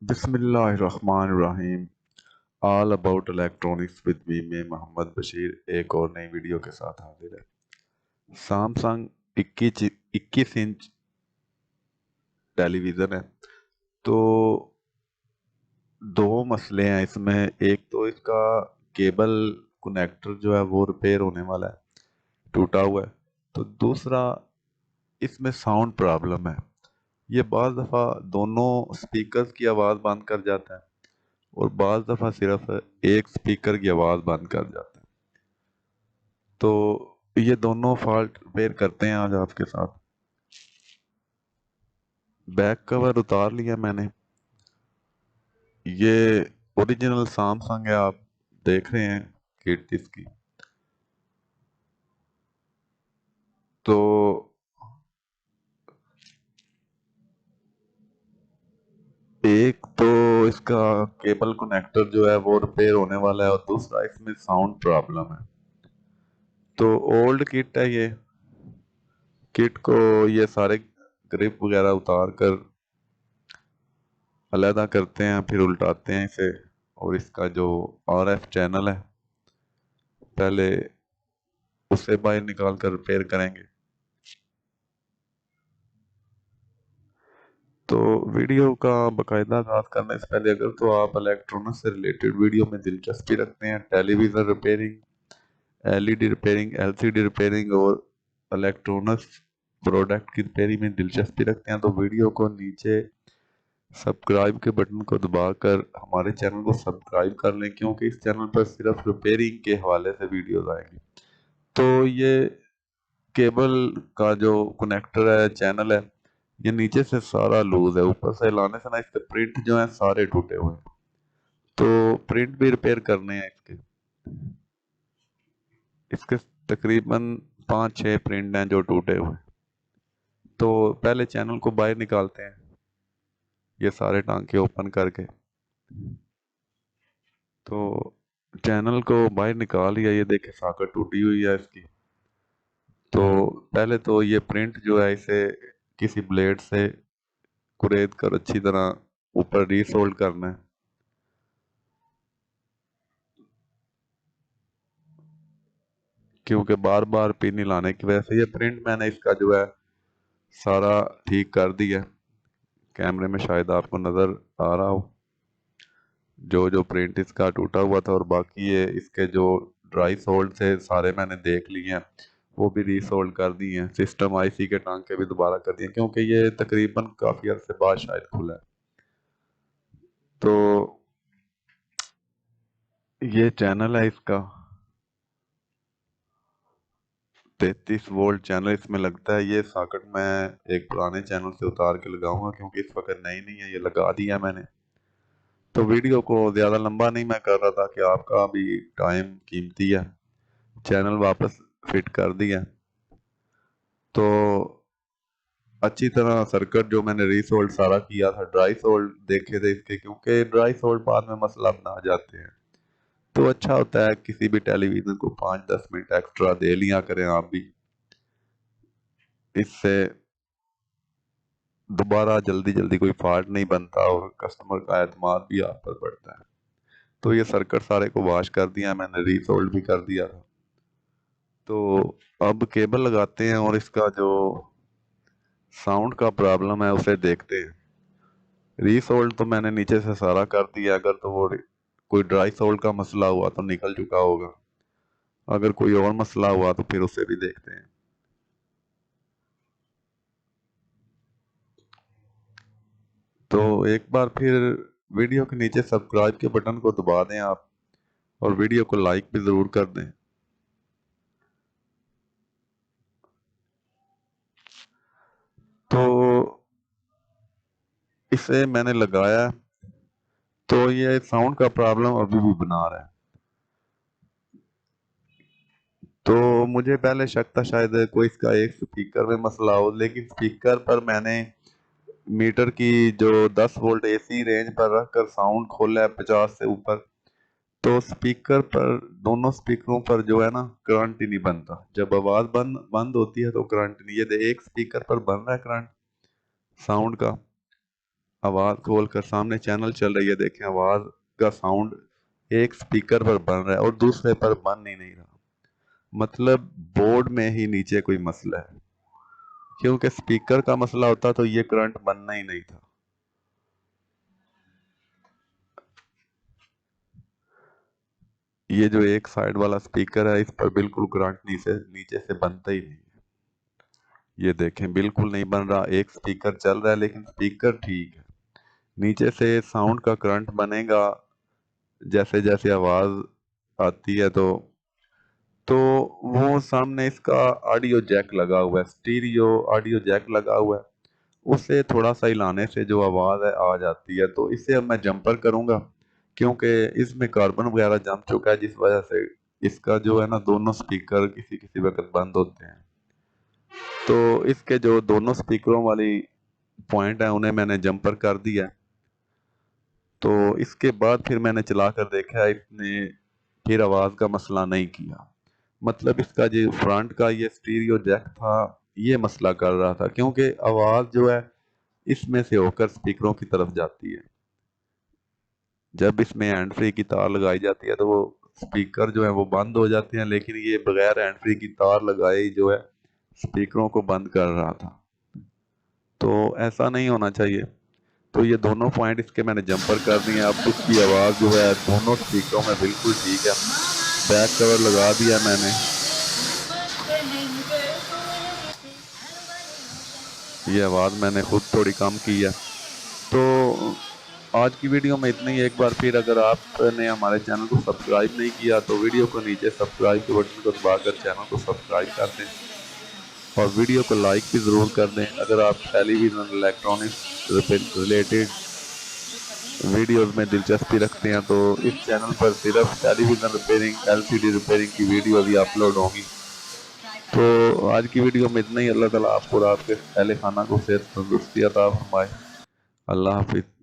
बिस्मिल्लाहिर्रहमानिर्रहीम। All about electronics with me में मोहम्मद बशीर एक और नई वीडियो के साथ हाजिर है। सैमसंग 21 इंच टेलीविज़न है। तो दो मसले हैं इसमें। एक तो इसका केबल कनेक्टर जो है वो रिपेयर होने वाला है, टूटा हुआ है। तो दूसरा, इसमें साउंड प्रॉब्लम है। ये बाज़ दफ़ा दोनों स्पीकर्स की आवाज़ बंद कर जाता है और बाज़ दफ़ा सिर्फ एक स्पीकर की आवाज़ बंद कर जाता है। तो ये दोनों फॉल्ट रिपेयर करते हैं आज आपके साथ। बैक कवर उतार लिया मैंने। ये ओरिजिनल सैमसंग है, आप देख रहे हैं किट इसकी। तो एक तो इसका केबल कनेक्टर जो है वो रिपेयर होने वाला है और दूसरा इसमें साउंड प्रॉब्लम है। तो ओल्ड किट है ये। किट को ये सारे ग्रिप वगैरह उतार कर अलहदा करते हैं, फिर उल्टाते हैं इसे। और इसका जो आरएफ चैनल है पहले उसे बाहर निकाल कर रिपेयर करेंगे। तो वीडियो का बाकायदा आगाज करने से पहले, अगर तो आप इलेक्ट्रॉनिक्स से रिलेटेड वीडियो में दिलचस्पी रखते हैं, television repairing, LED repairing, LCD repairing और इलेक्ट्रॉनिक्स प्रोडक्ट की रिपेयरिंग में दिलचस्पी रखते हैं, तो वीडियो को नीचे सब्सक्राइब के बटन को दबाकर हमारे चैनल को सब्सक्राइब कर लें, क्योंकि इस चैनल पर सिर्फ रिपेयरिंग के हवाले से वीडियोज आएंगे। तो ये केबल का जो कनेक्टर है, चैनल है, ये नीचे से सारा लूज है। ऊपर से लाने से ना इसके प्रिंट जो है सारे टूटे हुए हैं। तो प्रिंट भी रिपेयर करने हैं इसके। इसके तकरीबन 5-6 प्रिंट हैं जो टूटे हुए हैं। तो पहले चैनल को बाहर निकालते हैं, ये सारे टांके ओपन करके। तो चैनल को बाहर निकाल लिया, ये देखे सॉकेट टूटी हुई है इसकी। तो पहले तो ये प्रिंट जो है इसे किसी ब्लेड से कुरेद कर अच्छी तरह ऊपर रीसोल्ड करना है। क्योंकि बार बार पिन हिलाने की वजह से ये प्रिंट मैंने इसका जो है सारा ठीक कर दिया। कैमरे में शायद आपको नज़र आ रहा हो जो जो प्रिंट इसका टूटा हुआ था। और बाकी ये इसके जो ड्राई सोल्ड थे सारे मैंने देख लिए हैं, वो भी रीसोल्ड कर दिए हैं। सिस्टम आईसी के टांके भी दोबारा कर दिए, क्योंकि ये तकरीबन काफ़ी अरसे बाद शायद खुला है। तो ये चैनल है इसका, 33 वोल्ट चैनल इसमें लगता है। ये सॉकेट मैं एक पुराने चैनल से उतार के लगाऊंगा, क्योंकि इस वक्त नई नहीं है, ये लगा दिया मैंने। तो वीडियो को ज़्यादा लंबा नहीं मैं कर रहा था कि आपका भी टाइम कीमती है। चैनल वापस फिट कर दिया। तो अच्छी तरह सर्किट जो मैंने रीसोल्ड सारा किया था, ड्राई सोल्ड देखे थे इसके, क्योंकि ड्राई सोल्ड बाद में मसला बना जाते हैं। तो अच्छा होता है किसी भी टेलीविज़न को 5-10 मिनट एक्स्ट्रा दे लिया करें आप भी। इससे दोबारा जल्दी जल्दी कोई फॉल्ट नहीं बनता और कस्टमर का एतमाद भी आप पर बढ़ता है। तो ये सर्किट सारे को वॉश कर दिया मैंने, रीसोल्ड भी कर दिया था। तो अब केबल लगाते हैं और इसका जो साउंड का प्रॉब्लम है उसे देखते हैं। रीसोल्ड तो मैंने नीचे से सारा कर दिया। अगर तो वो कोई ड्राई सोल्ड का मसला हुआ तो निकल चुका होगा, अगर कोई और मसला हुआ तो फिर उसे भी देखते हैं। तो एक बार फिर वीडियो के नीचे सब्सक्राइब के बटन को दबा दें आप, और वीडियो को लाइक भी ज़रूर कर दें। तो इसे मैंने लगाया, तो ये साउंड का प्रॉब्लम अभी भी बना रहा है। तो मुझे पहले शक था शायद कोई इसका एक स्पीकर में मसला हो, लेकिन स्पीकर पर मैंने मीटर की जो 10 वोल्ट एसी रेंज पर रखकर साउंड खोला है 50 से ऊपर। तो स्पीकर पर, दोनों स्पीकरों पर जो है ना करंट ही नहीं बनता। जब आवाज बंद बंद होती है तो करंट नहीं। ये एक स्पीकर पर बन रहा है करंट साउंड का, आवाज़ खोल कर सामने चैनल चल रही है, देखें आवाज़ का साउंड एक स्पीकर पर बन रहा है और दूसरे पर बन ही नहीं रहा। मतलब बोर्ड में ही नीचे कोई मसला है, क्योंकि स्पीकर का मसला होता तो ये करंट बनना ही नहीं था। ये जो एक साइड वाला स्पीकर है इस पर बिल्कुल करंट नीचे से बनता ही नहीं है। ये देखें बिल्कुल नहीं बन रहा, एक स्पीकर चल रहा है लेकिन स्पीकर ठीक है, नीचे से साउंड का करंट बनेगा जैसे जैसे आवाज आती है। तो वो सामने इसका ऑडियो जैक लगा हुआ है, स्टीरियो ऑडियो जैक लगा हुआ है, उसे थोड़ा सा हिलाने से जो आवाज है आ जाती है। तो इसे अब मैं जंपर करूंगा क्योंकि इसमें कार्बन वगैरह जम चुका है, जिस वजह से इसका जो है ना दोनों स्पीकर किसी किसी वक्त बंद होते हैं। तो इसके जो दोनों स्पीकरों वाली पॉइंट है उन्हें मैंने जंपर कर दिया है। तो इसके बाद फिर मैंने चला कर देखा, इसने फिर आवाज का मसला नहीं किया। मतलब इसका जो फ्रंट का ये स्टीरियो जैक था ये मसला कर रहा था, क्योंकि आवाज जो है इसमें से होकर स्पीकरों की तरफ जाती है। जब इसमें हैंड फ्री की तार लगाई जाती है तो वो स्पीकर जो है वो बंद हो जाते हैं, लेकिन ये बगैर हैंड फ्री की तार लगाए ही जो है स्पीकरों को बंद कर रहा था। तो ऐसा नहीं होना चाहिए। तो ये दोनों पॉइंट इसके मैंने जंपर कर दिए। अब इसकी आवाज़ जो है दोनों स्पीकरों में बिल्कुल ठीक है। बैक कवर लगा दिया मैंने, ये आवाज़ मैंने खुद थोड़ी कम की है। तो आज की वीडियो में इतना ही। एक बार फिर अगर आपने हमारे चैनल को सब्सक्राइब नहीं किया तो वीडियो को नीचे सब्सक्राइब के बटन को दबाकर चैनल को सब्सक्राइब कर दें और वीडियो को लाइक भी ज़रूर कर दें। अगर आप टेलीविज़न इलेक्ट्रॉनिक्स रिलेटेड वीडियोस में दिलचस्पी रखते हैं तो इस चैनल पर सिर्फ टेलीविज़न रिपेयरिंग, एलसीडी रिपेयरिंग की वीडियो भी अपलोड होंगी। तो आज की वीडियो में इतना ही। अल्लाह ताला आपको और आपके अहले खाना को सेहत तंदुरुस्ती अता फरमाए। अल्लाह हाफिज़।